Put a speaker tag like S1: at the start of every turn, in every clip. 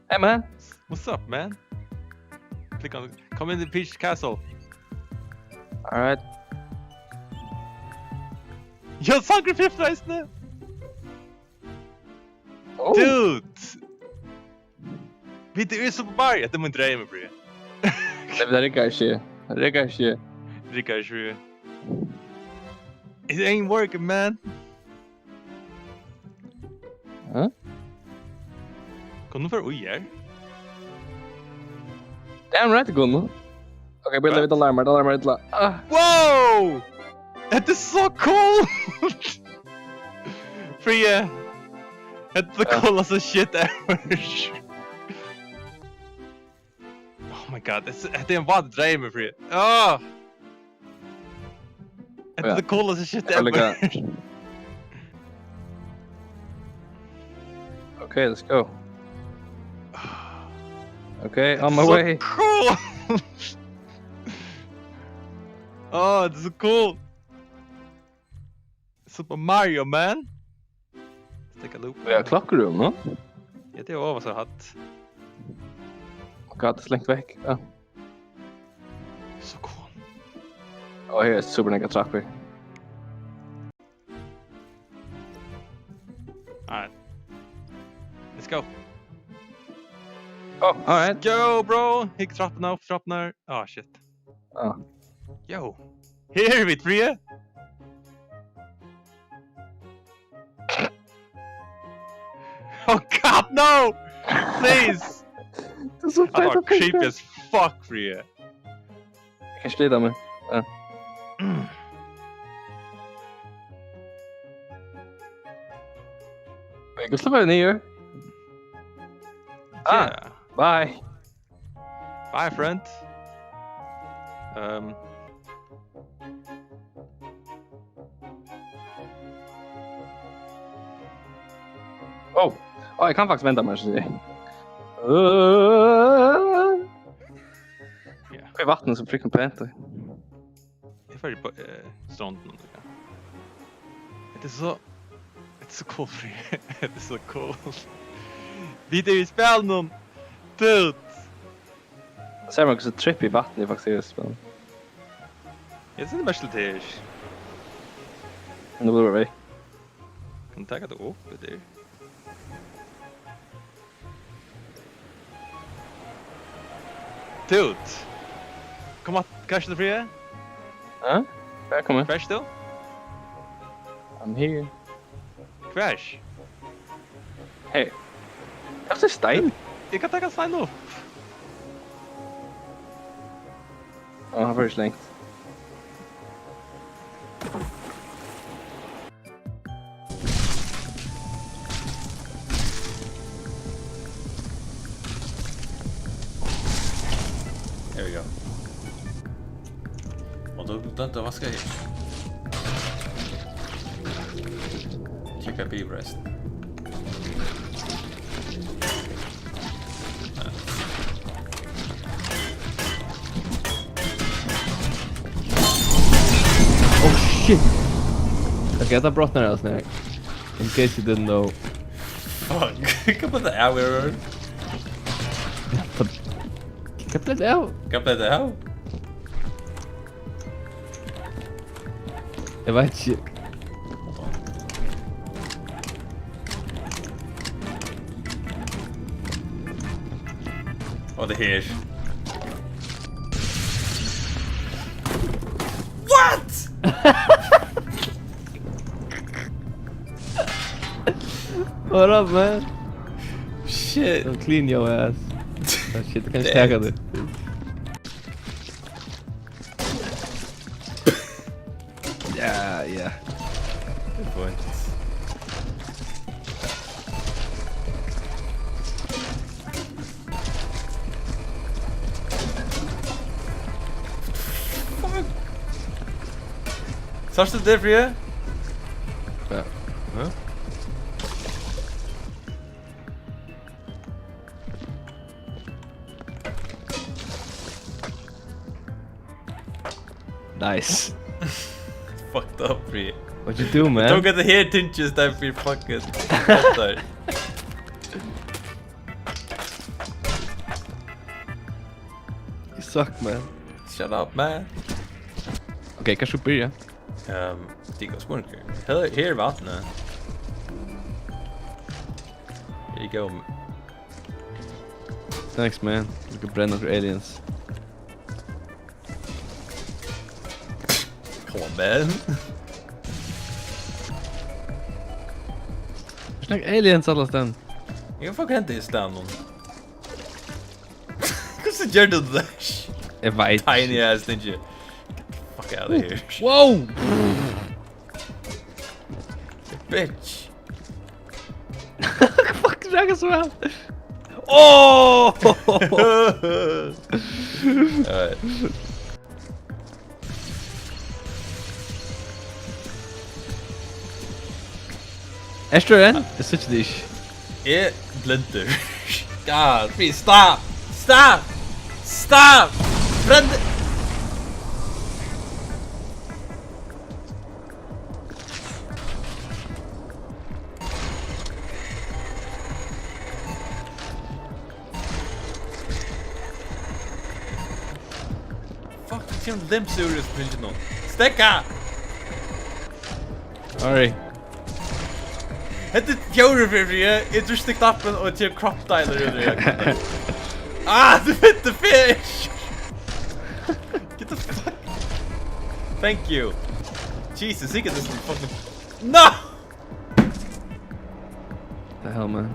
S1: Hey man.
S2: What's up, man? Click on come in the Peach Castle.
S1: Alright.
S2: Jag sacrificed reisende!
S1: Oh.
S2: Dude! Wie du Super Mario? Det må inte dreie mig för det.
S1: Det rikker ikke. Det rikker ikke.
S2: Rickard sure. It ain't working, man.
S1: Huh?
S2: Kom nu för ojer.
S1: Damn right, Gunnar. Okay, Bill, det alarmer ett la.
S2: Wow! Det är så cool! Fria. Det är the coolaste shit ever. Oh my god, det är en vad drejer mig Fria. Ah! Det är the coolaste shit ever.
S1: Okay, let's go. Okay, on my way.
S2: Cool! Oh, det är så cool! Super Mario, man! Let's take a loop.
S1: Vi har klockrum, no?
S2: Ja, det var vad så hatt.
S1: God, det slängt väck. Ja.
S2: Så cool.
S1: Oh, här är super nega trappor.
S2: Alright. Let's go.
S1: Oh, alright.
S2: Go, bro! Hick trapporna upp, trapporna. Ah, shit.
S1: Ja.
S2: Yo! Here we Fria! Oh god, no! Please!
S1: Det är så
S2: I
S1: fett
S2: thought creepy as fuck, Fria.
S1: Jag kan slida mig. Ja. Jag går släppa ner.
S2: Yeah.
S1: Bye.
S2: Bye, friend.
S1: Oh, jag kan faktiskt vänta mig så det.
S2: Yeah.
S1: Det är vattnet som freaking päntar.
S2: Jag är färdig på stranden nu. Det är så cool, Fria. Det är så cool. Vi är i spel nu. Dude!
S1: Ser man också trippy vatten i faktiskt spel.
S2: Jag ser det mest till.
S1: Men det blir väl.
S2: Kan du ta det upp det? Dude! Kom on, crash the Fria?
S1: Ja? Välkommen.
S2: Crash då?
S1: I'm here.
S2: Crash!
S1: Hey. Jag ser stein.
S2: Jag kan ta sign upp.
S1: Ja, han får slängt.
S3: There we go. Och då vänta, vad ska jag göra? Checka bivrest.
S4: Oh shit! Okay, I thought brought that snack. In case you didn't know.
S3: Fuck, kan put the hour.
S4: Kan play det out?
S3: Kan play the how?
S4: Jag vet inte.
S3: Oh, the hair.
S4: What up, man?
S3: Shit.
S4: Don't clean your ass. Oh shit, jag kan stärka det. Yeah.
S3: Good point. Sarst du det, Fria?
S4: Ja.
S3: Huh?
S4: Nice.
S3: Fucked up, Fria.
S4: What you do, man?
S3: Don't get the hair tinges där för fucking fattar.
S4: suck, man.
S3: Shut up, man.
S4: Okej, kanske börja.
S3: Digga smunker. Här vattnet. Here you go.
S4: Thanks, man. Du kan bränna för aliens.
S3: Come on, man.
S4: Snack aliens alla ställen.
S3: Jag får inte i stan någon. Hur gör du det?
S4: Jag vet.
S3: Tiny ass ninja. Get the fuck out of here.
S4: Wow!
S3: Bitch.
S4: Fuck, dragon så väl. Oh!
S3: Alright.
S4: Esbern'sa, it's such a dish.
S3: It blender. God, please stop! Stop! Stop! Blender! Fuck, det ser en limp serious ninja någon. Stäcka!
S4: Sorry.
S3: Hette fjóru fyrir ég drusti knappen og til crop dialer under ég. Ah, du hit the fish! Get the fuck... Thank you. Jesus, he get this fucking... No!
S4: The hell, man.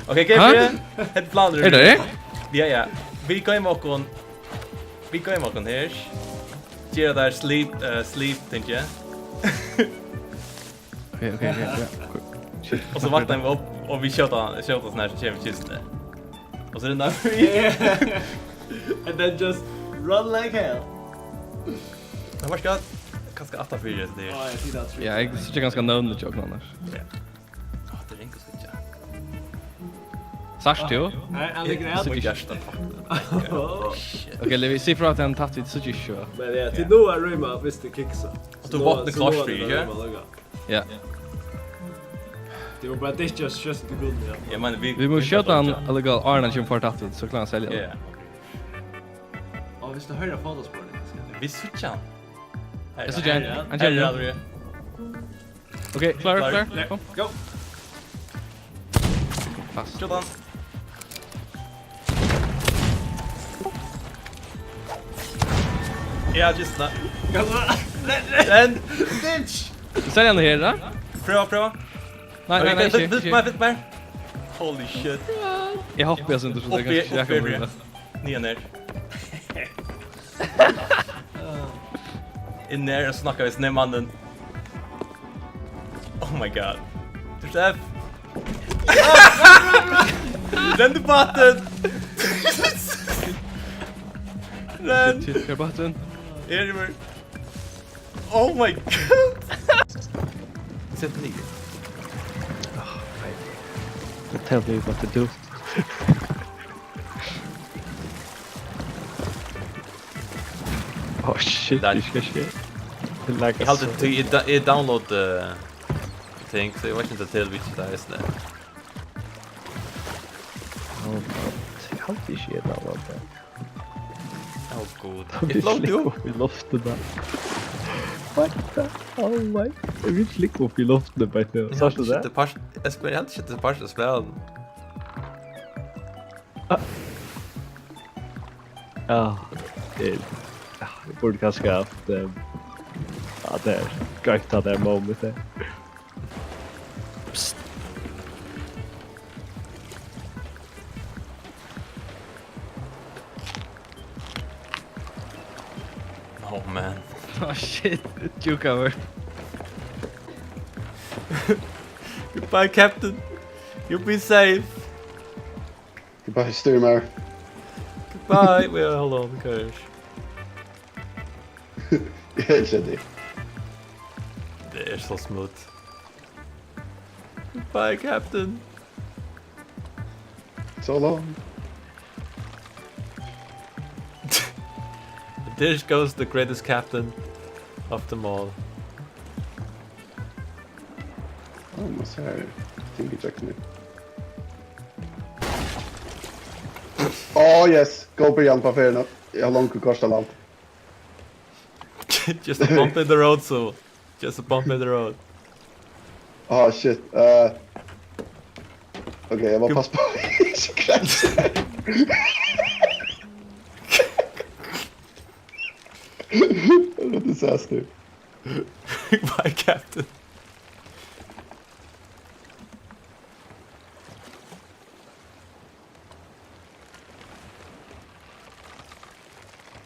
S3: Okej, Gabriel. Hette planer.
S4: Är det?
S3: Ja. Vi går hem och här. Gör där sleep tänkte jag.
S4: Okej. Shit.
S3: Och så vaknar vi upp och vi tjötar sån här så kör vi kisten. Och så är det där.
S5: And then just run like hell.
S3: Jag var ska kanske 8 för det.
S5: Oh, I see that.
S4: Ja, jag tycker ganska nödvändigt jag annars.
S3: Ja. Det är inte så mycket.
S4: Sars till.
S5: Han ligger
S3: Så
S5: ner.
S3: mycket hjärta.
S4: Okej, vi ser för att han tagit vid så just.
S5: Men ja, till nu är rymma visst det kicksa.
S3: Och du vaknar klart för ja.
S4: Ja.
S5: Det var bara det just the good ja.
S3: Jag menar
S4: Vi måste köta han illegal Arnold som får tagit vid så kan han sälja.
S3: Ja.
S5: Ja, visst det höra fotospåret.
S3: Vi switchar.
S4: Jag så gärna. Han känner det. Okej, klar. Kom.
S5: Go.
S4: Fast.
S3: Jordan. Ja, just det. Den bitch.
S4: Säljer han det här då?
S3: Prova.
S4: Nej.
S3: Vitt mer. Holy shit.
S4: Jag hoppas inte så det kan jag kan.
S3: Ner ner. In där och snackar vi med mannen. Oh my god. Du chef. Den du button. Den.
S4: Shit, jag button.
S3: Anyway. Oh my god. Sätt ner.
S1: Tell me what to do. Oh shit,
S3: Där.
S1: du ska se.
S3: Jag hade till download thing så jag vet inte till vilket det är snä.
S1: Oh god. Jag har alltid shit av det.
S3: Oh god.
S1: Vi slickar upp i loftet där. What the? Oh my. Vi slickar upp i loftet på ett. Så det där.
S3: Jag hade inte det parst spel.
S1: Ja. Vi borde kanske ha haft ja, det är gött att det är moment där.
S3: Oh man.
S4: Oh shit, you cover.
S3: Goodbye Captain. You'll be safe.
S6: Goodbye, Stewmare.
S3: Goodbye. Well, hold on, gosh.
S6: Helt känner.
S3: Det är så smooth. Bye, Captain.
S6: So long.
S3: There goes the greatest captain of them all.
S6: Almost här. Tinky Jack nu. Oh yes, gå på Jan på affärerna. Jag har långt kostat allt.
S3: Just a bump in the road, so. Just a bump in the road.
S6: Oh shit. Okej, jag var pass på. Kraschar. What a disaster.
S3: Bye, Captain.